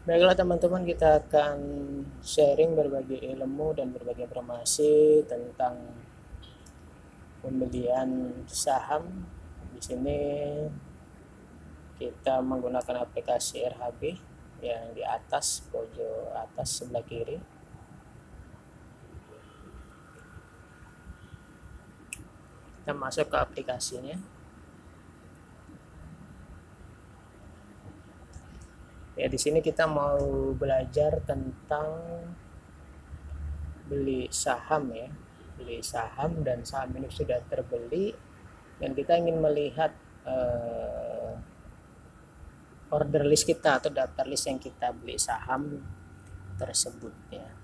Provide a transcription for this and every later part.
Baiklah teman-teman, kita akan sharing berbagi ilmu dan berbagi informasi tentang pembelian saham. Di sini kita menggunakan aplikasi RHB yang di atas pojok atas sebelah kiri. Kita masuk ke aplikasinya. Ya, di sini kita mau belajar tentang beli saham ya. Beli saham, dan saham ini sudah terbeli dan kita ingin melihat order list kita atau daftar list yang kita beli saham tersebut ya.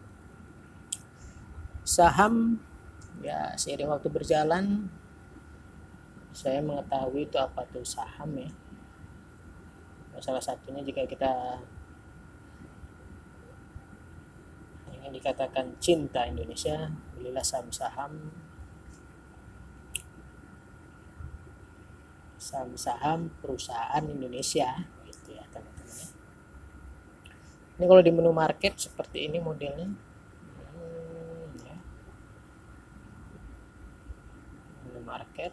Saham ya, seiring waktu berjalan saya mengetahui itu apa tuh saham ya. Salah satunya jika kita ingin dikatakan cinta Indonesia, belilah saham-saham perusahaan Indonesia gitu ya teman-teman ya. Ini kalau di menu market seperti ini modelnya ya. Menu market.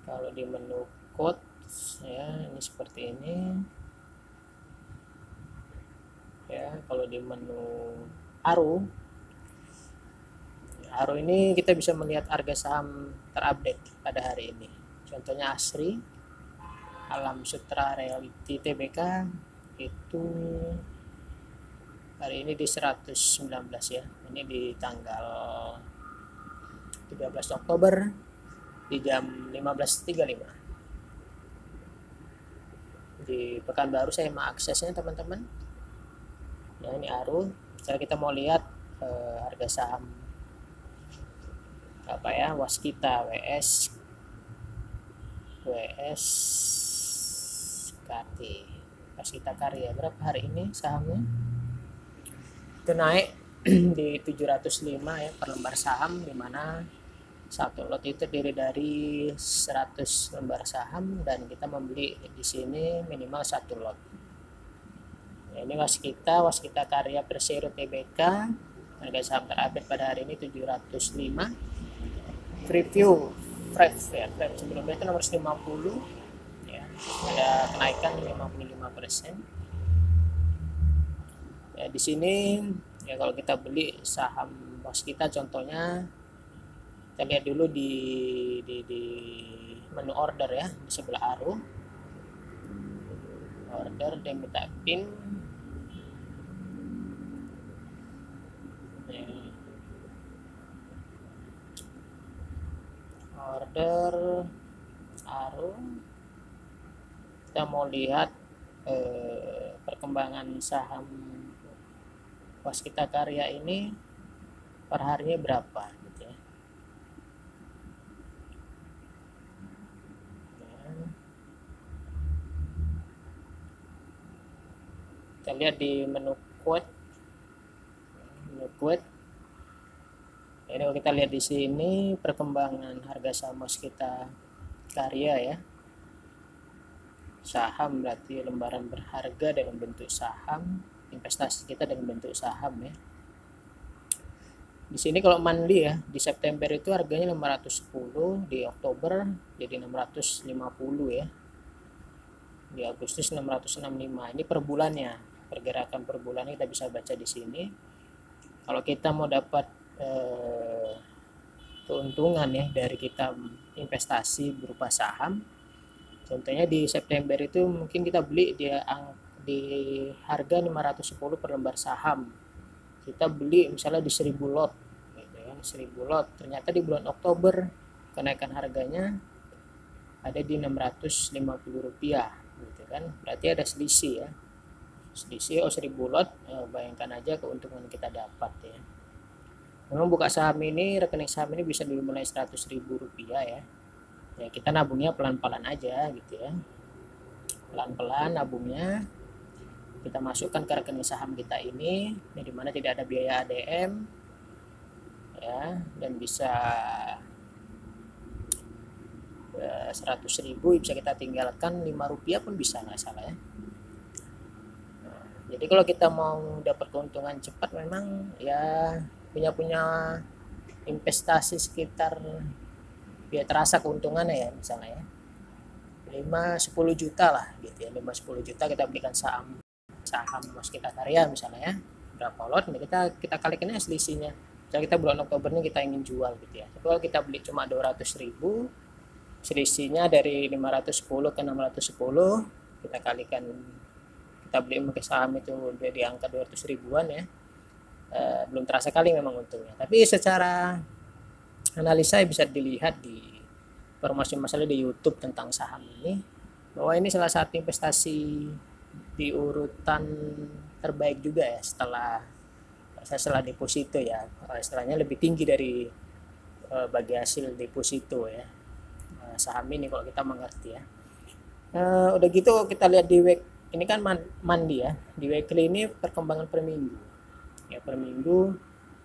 Kalau di menu code ya, ini seperti ini ya. Kalau di menu arrow ini kita bisa melihat harga saham terupdate pada hari ini. Contohnya Asri, Alam Sutra Realty Tbk itu hari ini di 119 ya. Ini di tanggal 13 Oktober di jam 15.35. Di Pekanbaru saya mengaksesnya teman-teman ya. Ini arrow. Misalnya kita mau lihat harga saham apa ya, Waskita KT Waskita Karya, berapa hari ini sahamnya? Itu naik di 705 ya per lembar saham, dimana satu lot itu terdiri dari 100 lembar saham dan kita membeli di sini minimal satu lot. Ya, ini Waskita Karya Persero Tbk, harga saham terupdate pada hari ini 705. Preview Fresh ya, sebelumnya itu nomor 50 ya, ada kenaikan 55%. Ya, di sini ya kalau kita beli saham Waskita contohnya, kita lihat dulu di menu order ya, di sebelah arrow order, dia minta pin ya. Order arrow, kita mau lihat perkembangan saham Waskita Karya ini per harinya berapa gitu ya. Kita lihat di menu quote. Ini kalau kita lihat di sini perkembangan harga saham Waskita Karya ya. Saham berarti lembaran berharga dalam bentuk saham, investasi kita dalam bentuk saham ya. Di sini kalau monthly ya, di September itu harganya 510, di Oktober jadi 650 ya. Di Agustus 665. Ini per bulannya. Pergerakan per bulan kita bisa baca di sini. Kalau kita mau dapat keuntungan ya dari kita investasi berupa saham, contohnya di September itu mungkin kita beli di harga 510 per lembar saham. Kita beli misalnya di 1000 lot gitu ya, 1000 lot. Ternyata di bulan Oktober kenaikan harganya ada di Rp650 gitu kan. Berarti ada selisih ya. Selisih 1000 lot, bayangkan aja keuntungan kita dapat ya. Memang buka saham ini, rekening saham ini bisa dimulai Rp100.000 ya. Ya kita nabungnya pelan-pelan aja gitu ya. Pelan-pelan nabungnya. Kita masukkan ke rekening saham kita ini dimana tidak ada biaya ADM ya, dan bisa 100.000 bisa kita tinggalkan, Rp5 pun bisa, nggak salah ya. Jadi kalau kita mau dapat keuntungan cepat memang ya punya investasi sekitar biar terasa keuntungannya ya, misalnya ya 5-10 juta lah gitu ya, 5-10 juta kita belikan saham saham Waskita Karya misalnya ya, berapa lot kita kalikan selisihnya. Misalnya kita bulan Oktober ini kita ingin jual gitu ya, tapi kalau kita beli cuma 200.000, selisihnya dari 510 ke 610, kita kalikan, kita beli pakai saham itu di angka 200 ribuan ya, belum terasa kali memang untungnya. Tapi secara analisa bisa dilihat di promosi masalah di YouTube tentang saham ini, bahwa ini salah satu investasi di urutan terbaik juga ya setelah deposito ya, istilahnya lebih tinggi dari bagi hasil deposito ya, saham ini kalau kita mengerti ya. Udah gitu kita lihat di ini kan mandi ya, di weekly ini perkembangan per minggu ya, per minggu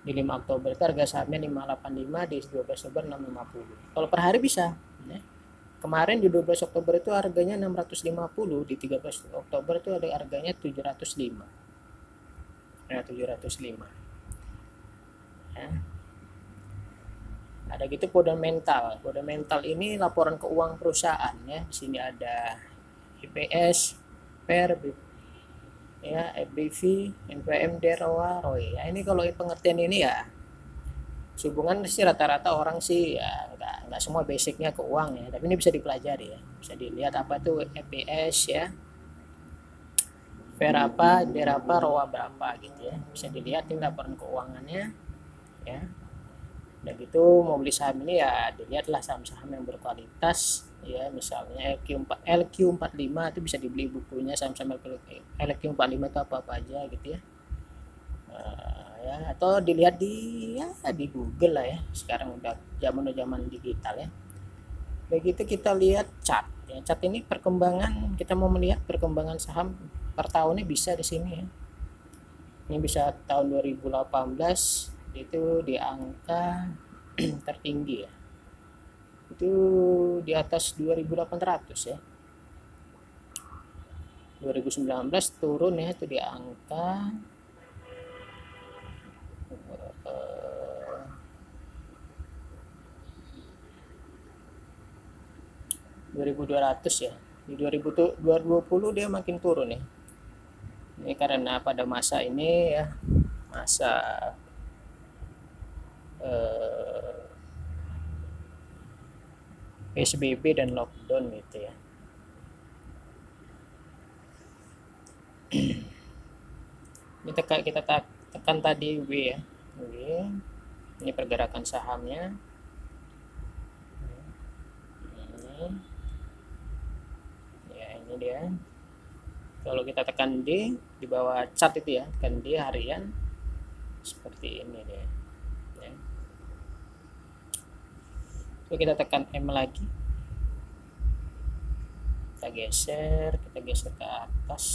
di 5 Oktober itu harga sahamnya 585, di 12 Oktober 650. Kalau per hari bisa ya. Kemarin di 12 Oktober itu harganya 650, di 13 Oktober itu ada harganya 705 ya, 705 ya. Ada gitu fundamental ini laporan keuangan perusahaan ya. Di sini ada IPS, PER ya, FBV, NPM, ROA, ROE ya. Ini kalau pengertian ini ya hubungan sih rata-rata orang sih ya nggak semua basicnya ke uang ya, tapi ini bisa dipelajari ya, bisa dilihat apa tuh EPS ya, PER apa, DER apa, ROA berapa gitu ya, bisa dilihat ini laporan keuangannya ya. Udah gitu mau beli saham ini ya dilihatlah saham-saham yang berkualitas ya, misalnya LQ45 itu bisa dibeli bukunya saham-saham LQ45 itu apa aja gitu ya. Ya, atau dilihat di Google lah ya, sekarang udah zaman digital ya. Begitu kita lihat chart ya, chart ini perkembangan, kita mau melihat perkembangan saham per tahunnya bisa di sini ya. Ini bisa tahun 2018 itu di angka tertinggi ya, itu di atas 2.800 ya. 2019 turun ya, itu di angka 2.200 ya. Di 2020 dia makin turun ya. Ini karena pada masa ini ya, masa PSBB dan lockdown gitu ya. Ini kita tekan tadi W ya. Ini pergerakan sahamnya. Ini dia. Kalau kita tekan D di bawah chart itu ya, tekan D harian seperti ini dia. Ya. Lalu kita tekan M lagi. Kita geser ke atas.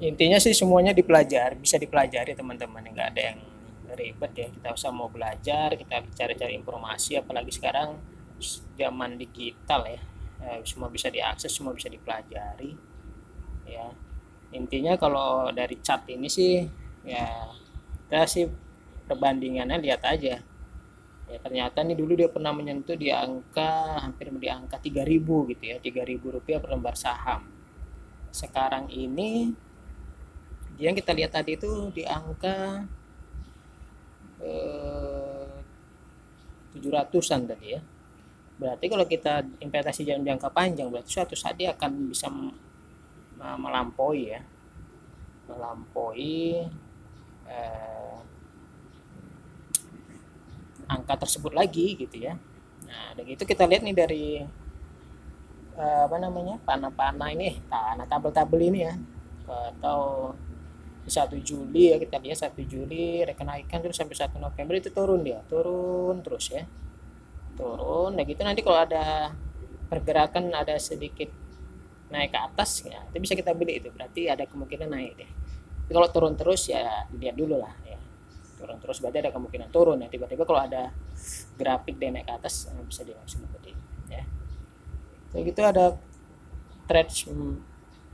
Intinya sih semuanya bisa dipelajari teman-teman, nggak ada yang ribet ya. Kita usah mau belajar, kita cari-cari informasi, apalagi sekarang zaman digital ya, semua bisa diakses, semua bisa dipelajari ya. Intinya kalau dari chart ini sih ya, kita sih perbandingannya lihat aja ya, ternyata nih dulu dia pernah menyentuh di angka hampir di angka 3.000 gitu ya, 3.000 rupiah per lembar saham. Sekarang ini yang kita lihat tadi itu di angka 700-an tadi ya. Berarti kalau kita investasi jangka panjang, berarti suatu saat dia akan bisa melampaui ya, angka tersebut lagi gitu ya. Nah, dan itu kita lihat nih dari panah-panah ini, tabel-tabel ini ya, atau 1 Juli ya, kita lihat 1 Juli kenaikan terus sampai 1 November itu turun terus ya, turun. Nah gitu nanti kalau ada pergerakan, ada sedikit naik ke atas ya, itu bisa kita beli, itu berarti ada kemungkinan naik deh. Tapi kalau turun terus ya dilihat dulu lah ya. turun terus berarti ada kemungkinan turun ya. Tiba-tiba kalau ada grafik dia naik ke atas bisa dia langsung beli ya. Kayak gitu ada trade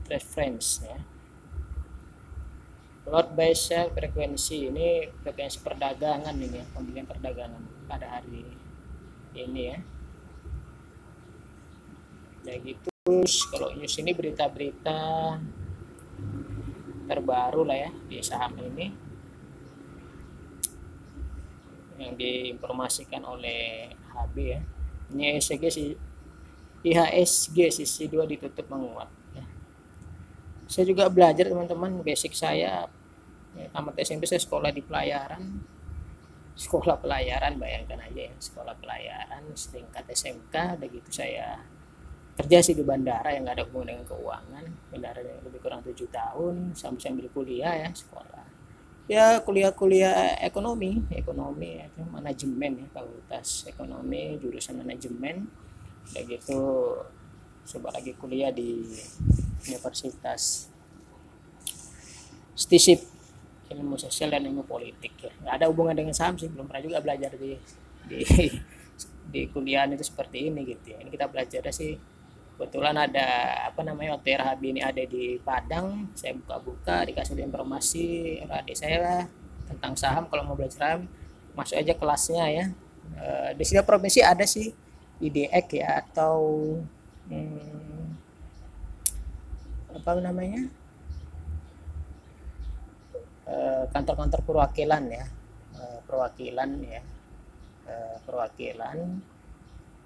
preference ya. Lot by sell frekuensi, ini frekuensi perdagangan ini ya, pembelian perdagangan pada hari ini ya. Kayak gitu. Kalau news ini berita-berita terbaru lah ya di saham ini yang diinformasikan oleh HB ya. Ini IHSG sih, IHSG sisi 2 ditutup menguat ya. Saya juga belajar teman-teman, basic saya ya, tamat SMP saya sekolah di pelayaran, sekolah pelayaran, bayangkan aja ya, sekolah pelayaran setingkat SMK. Udah gitu saya kerja sih di bandara yang nggak ada hubungan dengan keuangan, bandara yang lebih kurang 7 tahun sambil kuliah ya, sekolah ya, kuliah ekonomi ya, manajemen ya, fakultas ekonomi jurusan manajemen. Udah gitu coba lagi kuliah di Universitas STISIP, ilmu sosial dan ilmu politik ya. Nggak ada hubungan dengan saham sih, belum pernah juga belajar di di kuliah itu seperti ini gitu ya. Ini kita belajar sih, kebetulan ada apa namanya, waktu RHB ini ada di Padang, saya buka-buka dikasih informasi adik saya tentang saham. Kalau mau belajar saham masuk aja kelasnya ya. Di setiap provinsi ada sih IDX ya, atau apa namanya, kantor-kantor perwakilan ya, perwakilan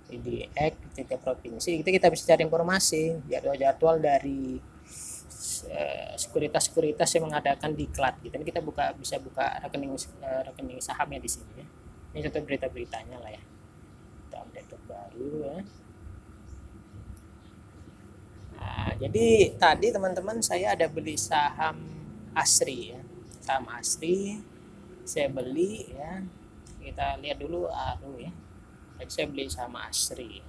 di tiap provinsi. Itu kita bisa cari informasi, jadwal dari sekuritas yang mengadakan diklat gitu. Kita bisa buka rekening sahamnya di sini ya. Ini contoh berita-beritanya lah ya, kita update terbaru ya. Nah, jadi tadi teman-teman saya ada beli saham ASRI ya, saham ASRI saya beli ya. Kita lihat dulu ARU ya. Jadi saya beli sama ASRI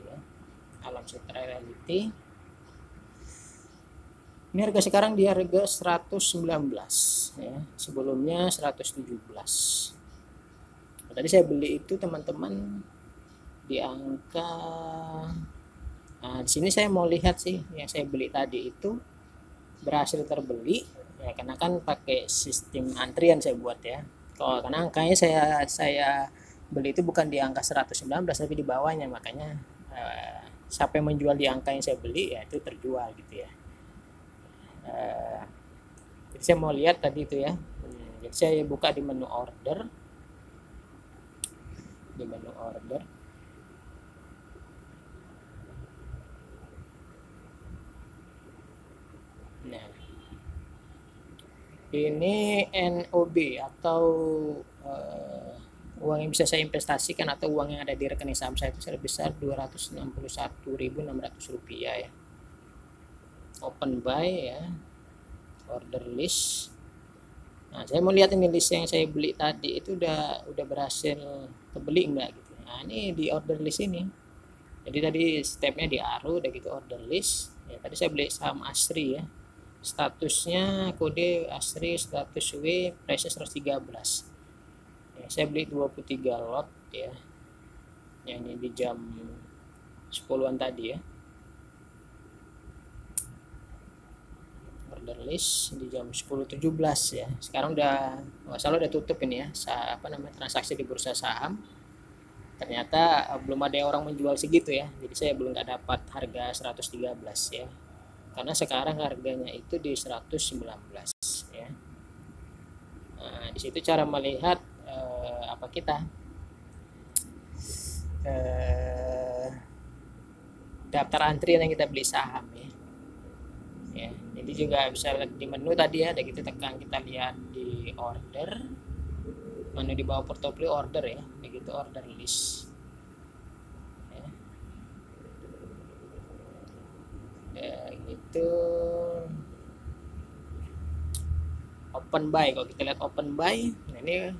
ya, Alam Sutra Realty. Ini harga sekarang di harga 119 ya, sebelumnya 117. Tadi saya beli itu teman-teman di angka, nah di sini saya mau lihat sih yang saya beli tadi itu berhasil terbeli ya, karena kan pakai sistem antrian saya buat ya. Karena angkanya saya beli itu bukan di angka 119 tapi di bawahnya, makanya siapa yang menjual di angka yang saya beli ya itu terjual gitu ya. Jadi saya mau lihat tadi itu ya. Jadi saya buka di menu order, nah ini NOB atau uang yang bisa saya investasikan atau uang yang ada di rekening saham saya itu sebesar Rp261.600 ya. Open buy ya, order list. Nah saya mau lihat ini list yang saya beli tadi itu udah berhasil kebeli enggak gitu. Nah ini di order list ini. Jadi tadi stepnya di ARU, udah gitu order list ya. Tadi saya beli saham ASRI ya, statusnya kode ASRI, status W, price 113 ya. Saya beli 23 lot ya, yang ini di jam 10-an tadi ya. Order list di jam 10.17 ya. Sekarang udah masalah udah tutup ini ya, apa namanya, transaksi di bursa saham. Ternyata belum ada orang menjual segitu ya, jadi saya belum nggak dapat harga 113 ya, karena sekarang harganya itu di 119 ya. Nah di situ cara melihat apa kita daftar antrian yang kita beli saham ya. Jadi juga bisa lihat di menu tadi ya, ada gitu tekan, kita lihat di order, menu di bawah portofolio order ya, begitu order list ya gitu. Open buy, kalau kita lihat open buy, nah ini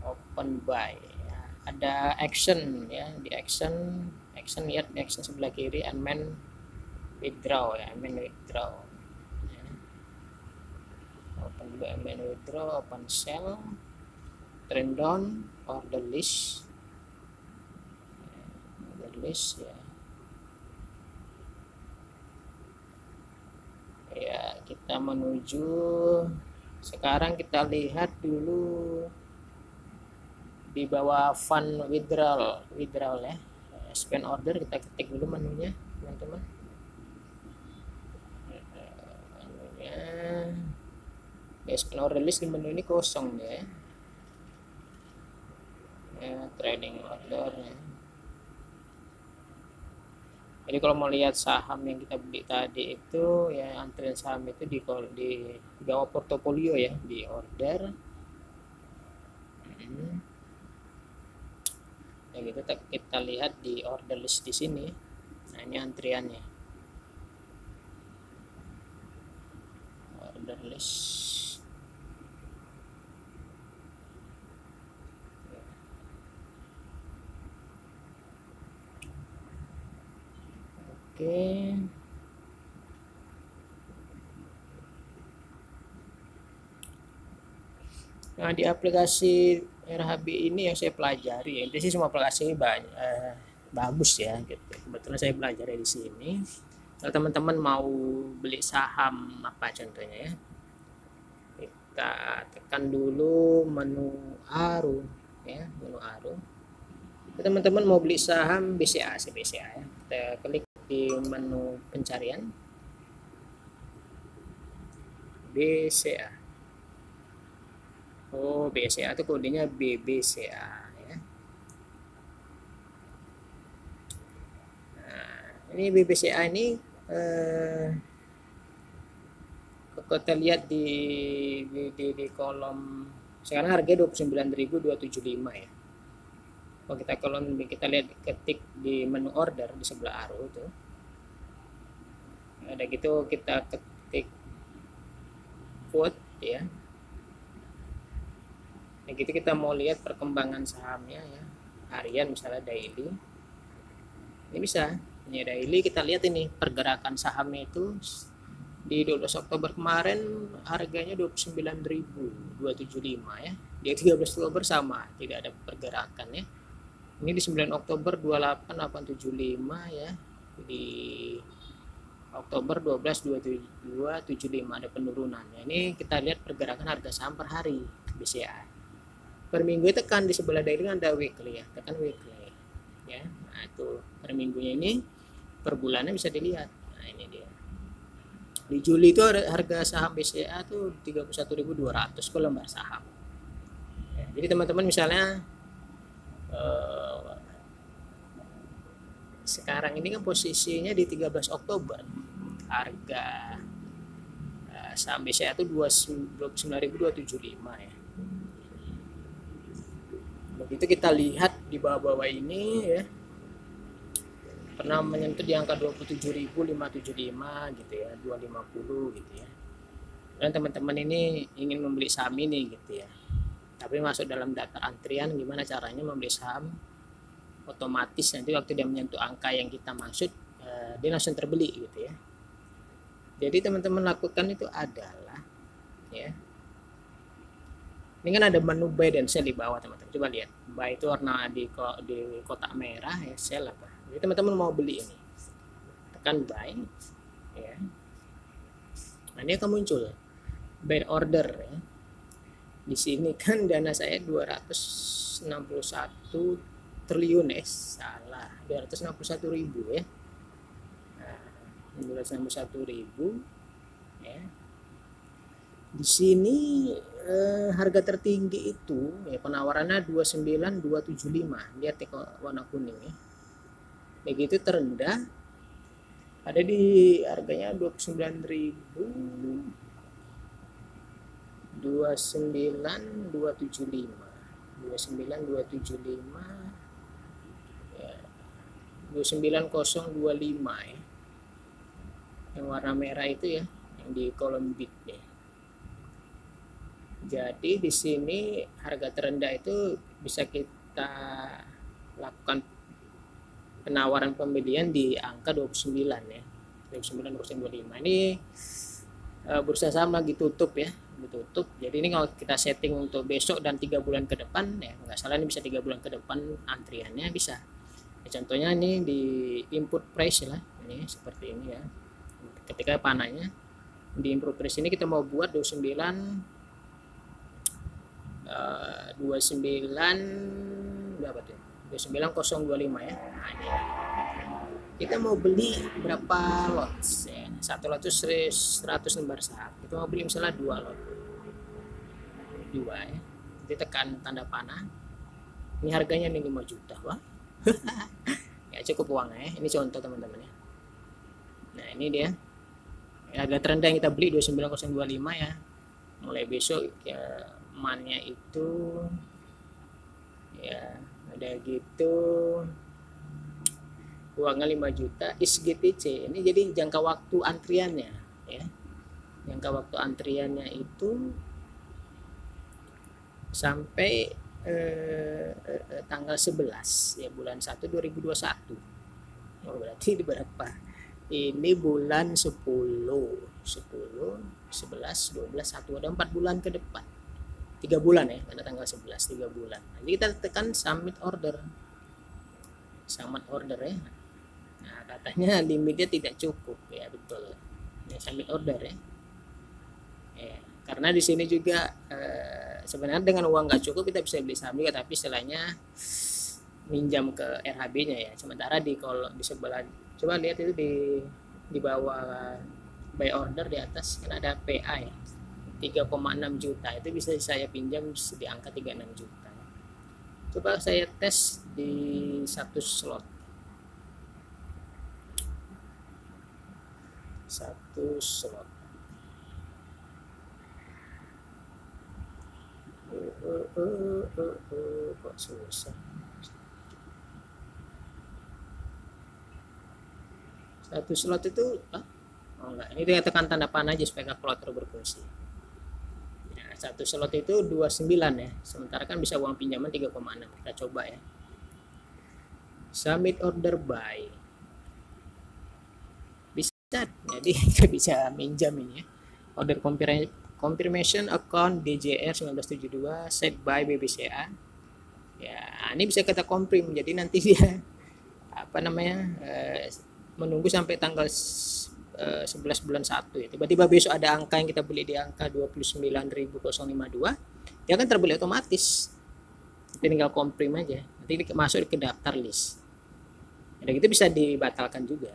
open buy ya. Ada action ya, di action lihat di action sebelah kiri, unmanned withdraw ya, unmanned withdraw ya. Open menu withdraw, open sell, trend down, order list ya. Ya, kita menuju sekarang, kita lihat dulu di bawah fund withdrawal ya, spend order, kita ketik dulu menunya teman-teman. Menunya ya, spend order list di menu ini kosong ya. Trading order ya. Jadi kalau mau lihat saham yang kita beli tadi itu ya, antrian saham itu di bawah portofolio ya, di order. Ya gitu, kita lihat di order list di sini. Nah, ini antriannya. Order list. Oke. Nah, di aplikasi RHB ini yang saya pelajari, ya, itu sih semua aplikasi banyak bagus ya gitu. Kebetulan saya belajar di sini. Kalau teman-teman mau beli saham apa contohnya ya, kita tekan dulu menu ARU ya, menu ARU. Teman-teman mau beli saham BCA ya, kita klik di menu pencarian BCA. Oh, BCA itu kodenya BBCA ya. Nah, ini BBCA ini kita lihat di kolom sekarang harga 29.275 ya. Kalau kita lihat, ketik di menu order di sebelah arrow itu. Ada gitu, kita ketik quote ya. Nah, gitu kita mau lihat perkembangan sahamnya ya, harian misalnya daily. Ini bisa, ini daily kita lihat ini pergerakan sahamnya itu di 12 Oktober kemarin harganya 29.275 ya. Di 13 Oktober sama, tidak ada pergerakan ya. Ini di 9 Oktober 28.875 ya. Di Oktober 12 275 ada penurunan. Ini kita lihat pergerakan harga saham per hari BCA. Per minggu tekan di sebelah daily ada weekly ya, tekan weekly ya. Nah, itu per minggunya ini, per bulannya bisa dilihat. Nah, ini dia. Di Juli itu harga saham BCA tuh 31.200 per lembar saham. Ya, jadi teman-teman misalnya sekarang ini kan posisinya di 13 Oktober harga saham BCA itu 29.275 ya. Begitu kita lihat di bawah-bawah ini ya, pernah menyentuh di angka 27.575 gitu ya, 250 gitu ya. Dan teman-teman ini ingin membeli saham ini gitu ya, tapi masuk dalam daftar antrian. Gimana caranya membeli saham? Otomatis nanti waktu dia menyentuh angka yang kita maksud, dia langsung terbeli gitu ya. Jadi teman-teman lakukan itu adalah ya, ini kan ada menu buy dan sell di bawah teman-teman. Coba lihat, buy itu warna di kotak merah ya, sell apa. Jadi teman-teman mau beli ini, tekan buy ya. Nah, ini akan muncul buy order ya. Di sini kan dana saya 261 triliun salah, 261.000 ya. Nah, 261.000 ya. Di sini harga tertinggi itu ya, penawarannya 29.275. Lihat ya, warna kuning ya. Begitu terendah ada di harganya 29.275. 29.275 ya, 29025 ya. Yang warna merah itu ya, yang di kolom bid ya. Jadi di sini harga terendah itu bisa kita lakukan penawaran pembelian di angka 29 ya. 29.25. Ini bursa saham lagi tutup ya. ditutup. Jadi ini kalau kita setting untuk besok dan 3 bulan ke depan ya nggak salah, ini bisa 3 bulan ke depan antriannya bisa ya. Contohnya ini di input price lah, ini seperti ini ya. Ketika panahnya di input price ini kita mau buat 29 berapa tuh, 29025 ya. Nah, ini kita mau beli berapa lot ya. Satu lot itu 100 lembar saham, kita mau beli misalnya 2 lot, 2 ya. Jadi tekan tanda panah, ini harganya nih 5 juta. Wah ya cukup uang ya. Ini contoh teman-teman ya. Nah ini dia harga terendah yang kita beli 29025 ya. Mulai besok ya mannya itu ya ada gitu, uangnya 5 juta ISGTC. Ini jadi jangka waktu antriannya ya. Jangka waktu antriannya itu sampai tanggal 11 ya, bulan 1 2021. Oh, berarti di berapa? Ini bulan 10, 11, 12, 1, ada 4 bulan ke depan. 3 bulan ya, karena tanggal 11, 3 bulan. Jadi kita tekan submit order. Submit order ya. Nah, katanya limitnya tidak cukup ya, betul. Ya, submit order ya. Ya, karena di sini juga sebenarnya dengan uang nggak cukup kita bisa beli saham juga, tapi istilahnya minjam ke RHB-nya ya. Sementara di kalau di sebelah, coba lihat itu di bawah buy order di atas kan ada PA ya, 3,6 juta, itu bisa saya pinjam di angka 36 juta. Coba saya tes di satu slot. Kok susah. Satu slot itu oh enggak, ini dia tekan tanda panah aja supaya kalkulator berfungsi. Ya, satu slot itu 29 ya, sementara kan bisa uang pinjaman 3,6. Kita coba ya, submit order buy, bisa jadi kita bisa minjam ini ya. Order confirmation account DJR 1972 set by BBCA ya. Ini bisa kita confirm, jadi nanti dia apa namanya menunggu sampai tanggal 11 bulan 1 ya. Tiba-tiba besok ada angka yang kita beli di angka 29.052, dia kan terbeli otomatis, kita tinggal confirm aja, nanti masuk ke daftar list. Ada gitu bisa dibatalkan juga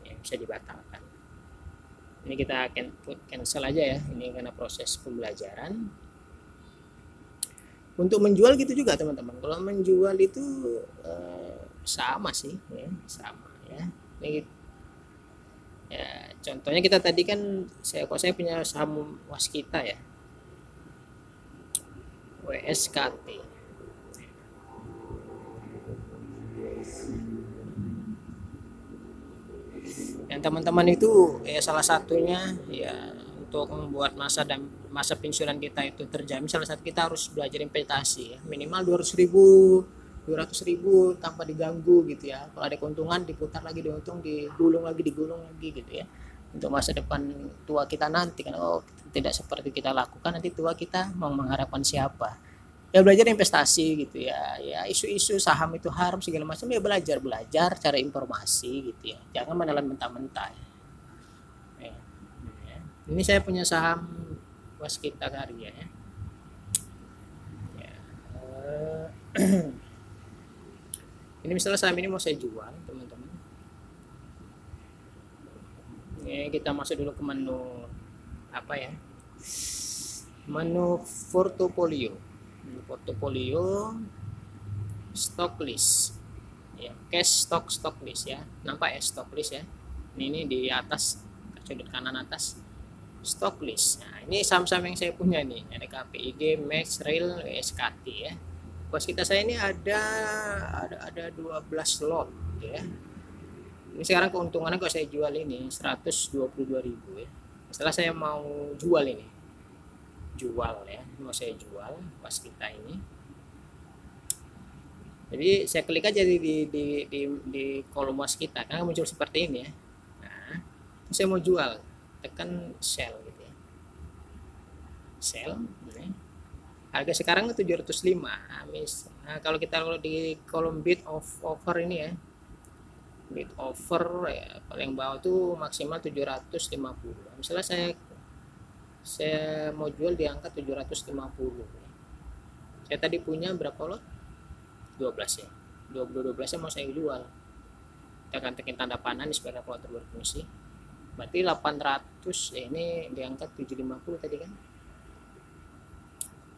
ya, bisa dibatalkan. Ini kita cancel aja ya, ini karena proses pembelajaran. Untuk menjual gitu juga teman-teman, kalau menjual itu sama sih ya, sama ya. Ini ya, contohnya kita tadi kan saya punya saham Waskita ya, WSKT. Yang teman-teman itu ya salah satunya ya untuk membuat masa pensiunan kita itu terjamin, salah satu kita harus belajar investasi ya, minimal 200.000 tanpa diganggu gitu ya. Kalau ada keuntungan diputar lagi, diuntung digulung lagi gitu ya, untuk masa depan tua kita nanti kan. Oh, tidak seperti kita lakukan nanti tua kita mau mengharapkan siapa ya. Belajar investasi gitu ya, ya isu-isu saham itu haram segala macam ya, belajar cara informasi gitu ya, jangan menelan mentah-mentah ya. Ini saya punya saham Waskita Karya ya. Ini misalnya saham ini mau saya jual teman-teman. Ini kita masuk dulu ke menu apa ya, menu portofolio, stock list ya, cash stock list ya, nampak ya stock list ya. Ini di atas sudut kanan atas stock list. Nah, ini saham-saham yang saya punya nih, ada KPIG, Max, Rail, SKT ya. Bos kita saya ini ada 12 lot ya. Ini sekarang keuntungannya kalau saya jual ini 122.000 ya. Setelah saya mau jual ini, ya, mau saya jual pas kita ini. Jadi saya klik aja di kolom Waskita, karena muncul seperti ini ya. Nah, saya mau jual, tekan sell gitu ya. sell harga sekarang 705. Nah, kalau kita di kolom bid of offer ini ya, bid offer ya, paling bawah tuh maksimal 750. Misalnya saya mau jual di angka 750. Saya tadi punya berapa lot? 12 ya. 12 nya mau saya jual. Kita akan tekan tanda panah di supaya kalkulator berfungsi. Berarti 800 ya, ini di angka 750 tadi kan.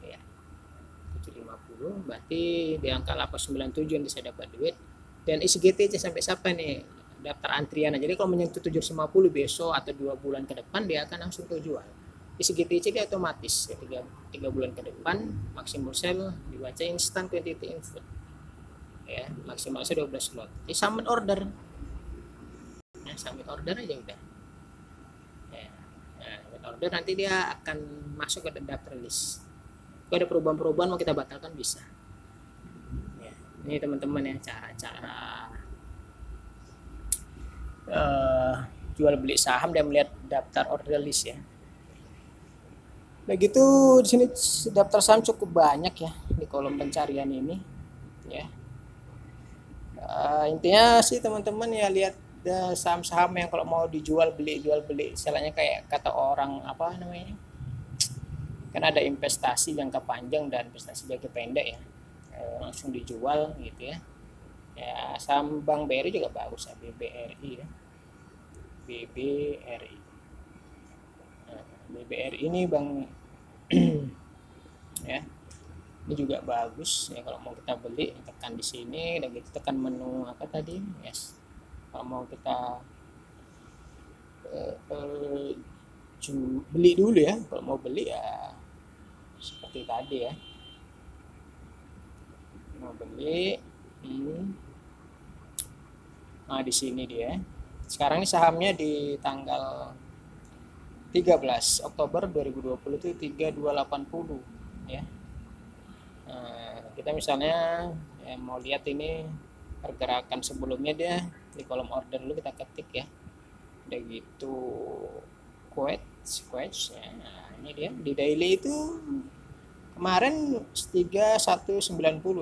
Ya. 750 berarti di angka 897 yang bisa dapat duit. Dan ISGT sampai siapa nih? Daftar antrian. Jadi kalau menyentuh 750 besok atau 2 bulan ke depan dia akan langsung terjual. ISGTC dia otomatis ya, 3 bulan ke depan maksimum sell dibaca instant quantity input ya, maksimal 12 slot. Jadi submit order ya, submit order aja udah ya. Nah, submit order nanti dia akan masuk ke daftar list. Kalau ada perubahan-perubahan mau kita batalkan bisa ya. Ini teman-teman ya cara-cara jual beli saham dan melihat daftar order list ya. Begitu di sini daftar saham cukup banyak ya di kolom pencarian ini ya. Intinya sih teman-teman ya lihat saham-saham yang kalau mau dijual beli jual beli, istilahnya kayak kata orang apa namanya, kan ada investasi jangka panjang dan investasi jangka pendek ya, langsung dijual gitu ya. Ya saham Bank BRI juga bagus ya, BBRI ya, BBRI. BBRI ini Bang ya, ini juga bagus ya. Kalau mau kita beli tekan di sini dan kita tekan menu apa tadi, yes. Kalau mau kita beli dulu ya, kalau mau beli ya seperti tadi ya, mau beli nah di sini dia sekarang ini sahamnya di tanggal 13 Oktober 2020 itu 3280 ya. Nah, kita misalnya ya, mau lihat ini pergerakan sebelumnya dia di kolom order dulu kita ketik ya. Udah gitu quotes ya. Nah, ini dia di daily itu kemarin 3190,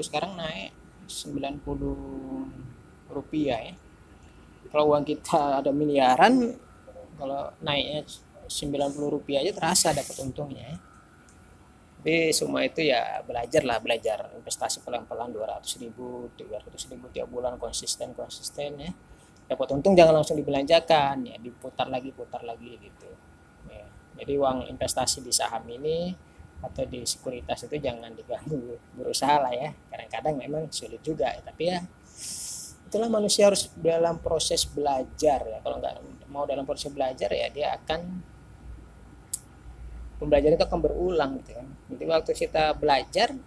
sekarang naik 90 rupiah ya. Kalau uang kita ada miliaran, kalau naiknya 90 rupiah aja terasa dapat untungnya ya. Tapi semua itu ya belajar investasi pelan-pelan 200.000 300.000 tiap bulan konsisten ya. Dapat untung jangan langsung dibelanjakan ya, putar lagi gitu ya. Jadi uang investasi di saham ini atau di sekuritas itu jangan diganggu, berusaha lah ya. Kadang-kadang memang sulit juga ya, tapi ya itulah manusia harus dalam proses belajar ya. Kalau nggak mau dalam proses belajar ya dia akan pembelajaran itu akan berulang gitu kan. Jadi waktu kita belajar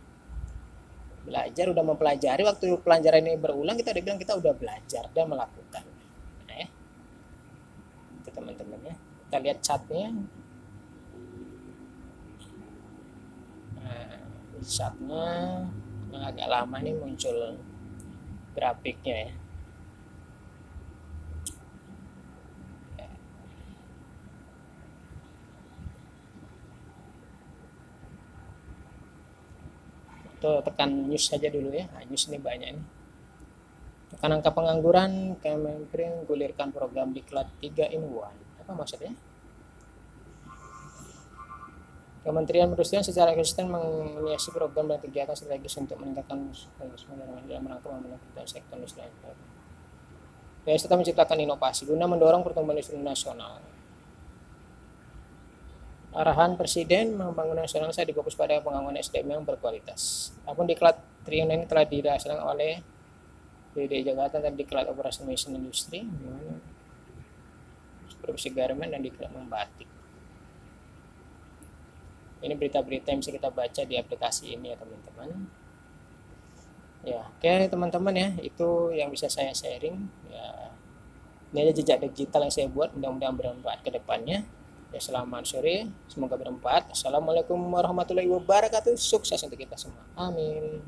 udah mempelajari, waktu pelajaran ini berulang kita udah bilang kita udah belajar dan melakukan. Nah, ya. Itu teman-teman ya. Kita lihat chartnya. Nah, chartnya yang agak lama nih muncul grafiknya ya. Tekan news saja dulu ya. Nah, news ini banyak nih. Tekan angka pengangguran, Kementerian gulirkan program diklat 3 in 1. Apa maksudnya? Kementerian Perindustrian secara konsisten menginisiasi program dan kegiatan strategis untuk meningkatkan dalam rangka membangun sektor industri. Ya, serta menciptakan inovasi guna mendorong pertumbuhan industri nasional. Arahan Presiden membangun nasional saya difokus pada pembangunan SDM yang berkualitas. Adapun diklat triliun ini telah dirasakan oleh DKI Jakarta dan diklat operasi mesin industri, produksi garmen dan diklat membatik. Ini berita-berita yang bisa kita baca di aplikasi ini ya teman-teman. Ya, oke teman-teman ya, itu yang bisa saya sharing. Ya, ini aja jejak digital yang saya buat, mudah-mudahan bermanfaat ke depannya. Ya, selamat sore, semoga bermanfaat. Assalamualaikum warahmatullahi wabarakatuh. Sukses untuk kita semua. Amin.